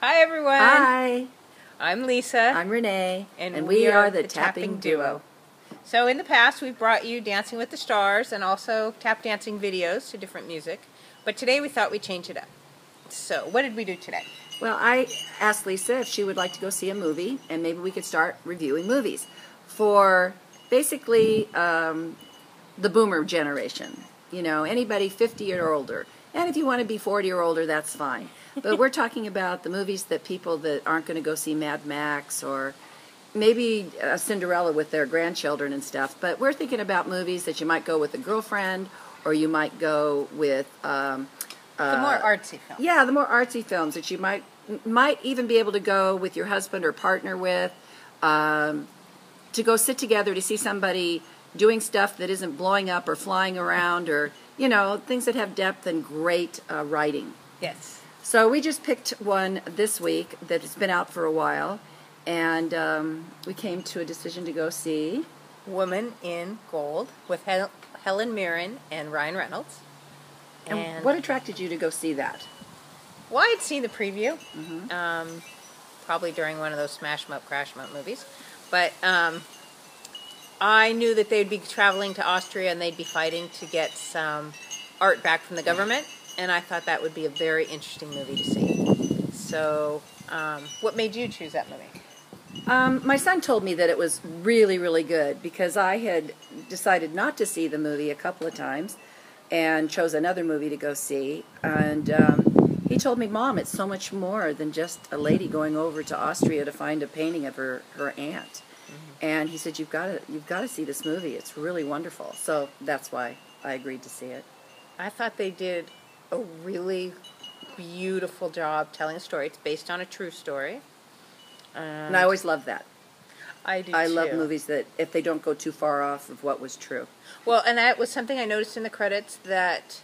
Hi everyone. Hi. I'm Lisa. I'm Renee. And we are the Tapping Duo. So in the past we've brought you Dancing with the Stars and also tap dancing videos to different music. But today we thought we'd change it up. So what did we do today? Well, I asked Lisa if she would like to go see a movie, and maybe we could start reviewing movies for basically the boomer generation. You know, anybody 50 or older. And if you want to be 40 or older, that's fine. But we're talking about the movies that people that aren't going to go see Mad Max or maybe Cinderella with their grandchildren and stuff. But we're thinking about movies that you might go with a girlfriend or you might go with... the more artsy films. Yeah, the more artsy films that you might even be able to go with your husband or partner with, to go sit together to see somebody doing stuff that isn't blowing up or flying around or, you know, things that have depth and great writing. Yes. So we just picked one this week that has been out for a while, and we came to a decision to go see Woman in Gold with Helen Mirren and Reynolds. And what attracted you to go see that? Well, I'd seen the preview, probably during one of those smash 'em up, crash 'em up movies. But I knew that they'd be traveling to Austria and they'd be fighting to get some art back from the government. And I thought that would be a very interesting movie to see. So what made you choose that movie? My son told me that it was really, really good because I had decided not to see the movie a couple of times and chose another movie to go see. And he told me, Mom, it's so much more than just a lady going over to Austria to find a painting of her aunt. And he said, you've got to see this movie. It's really wonderful. So that's why I agreed to see it. I thought they did a really beautiful job telling a story. It's based on a true story. And I always love that. I do I too. love movies that, if they don't go too far off of what was true. Well, and that was something I noticed in the credits, that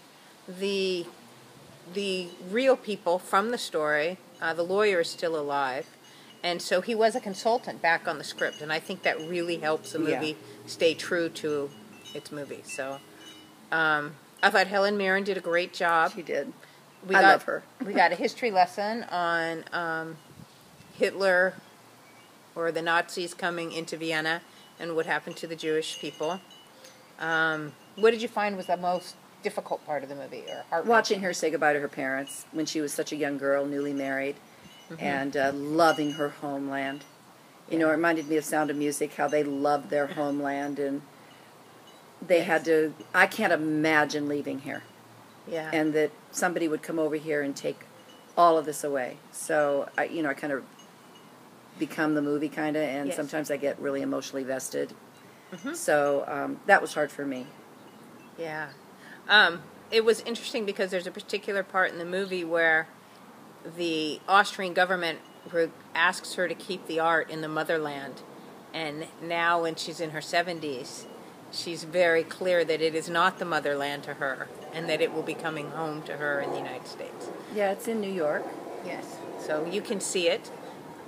the real people from the story, the lawyer is still alive, and so he was a consultant back on the script, and I think that really helps the movie stay true to its movie. So I thought Helen Mirren did a great job. She did. I love her. We got a history lesson on Hitler or the Nazis coming into Vienna and what happened to the Jewish people. What did you find was the most difficult part of the movie, or heartbreaking? Watching her say goodbye to her parents when she was such a young girl, newly married, and loving her homeland. You know, it reminded me of Sound of Music, how they loved their homeland, and they had to... I can't imagine leaving here. Yeah. And that somebody would come over here and take all of this away. So, I kind of become the movie, kind of, and sometimes I get really emotionally vested. So that was hard for me. Yeah. It was interesting because there's a particular part in the movie where the Austrian government asks her to keep the art in the motherland, and now when she's in her 70s, she's very clear that it is not the motherland to her, and that it will be coming home to her in the United States. Yeah, it's in New York. Yes. So you can see it.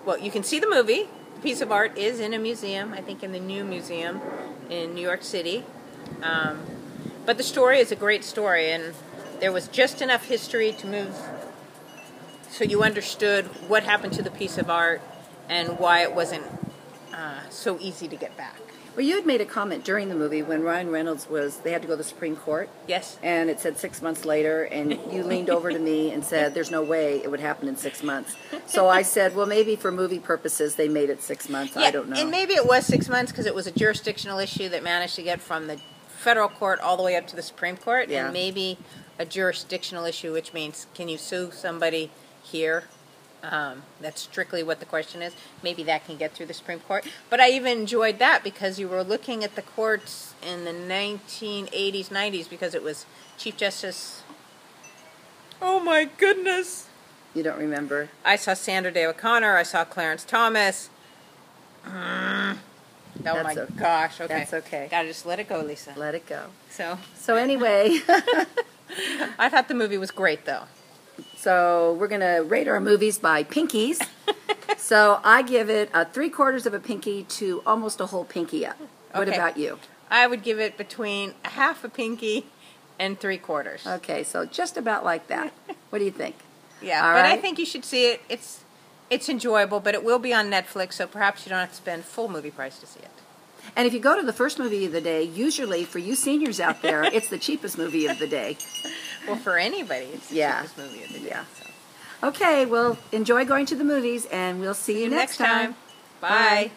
Well, you can see the movie. The piece of art is in a museum, I think in the new museum in New York City. But the story is a great story, and there was just enough history to move so you understood what happened to the piece of art and why it wasn't so easy to get back. Well, you had made a comment during the movie when Reynolds they had to go to the Supreme Court. Yes. And it said 6 months later, and you leaned over to me and said, there's no way it would happen in 6 months. So I said, well, maybe for movie purposes they made it 6 months. Yeah, I don't know. And maybe it was 6 months because it was a jurisdictional issue that managed to get from the federal court all the way up to the Supreme Court. Yeah. And maybe a jurisdictional issue, which means can you sue somebody here? That's strictly what the question is. Maybe that can get through the Supreme Court. But I even enjoyed that because you were looking at the courts in the 1980s, 90s, because it was Chief Justice... Oh my goodness! You don't remember? I saw Sandra Day O'Connor. I saw Clarence Thomas. Oh my gosh, okay. That's okay. Gotta just let it go, Lisa. Let it go. So anyway... I thought the movie was great, though. So we're going to rate our movies by pinkies. So I give it a 3/4 of a pinky to almost a whole pinky up. What about you? I would give it between a half a pinky and 3/4. Okay, so just about like that. What do you think? Yeah, All but right. I think you should see it. It's enjoyable, but it will be on Netflix, so perhaps you don't have to spend full movie price to see it. And if you go to the first movie of the day, usually for you seniors out there, it's the cheapest movie of the day. Well, for anybody, it's the cheapest movie of the day. Yeah. So. Okay, well, enjoy going to the movies, and we'll see you next time. Bye.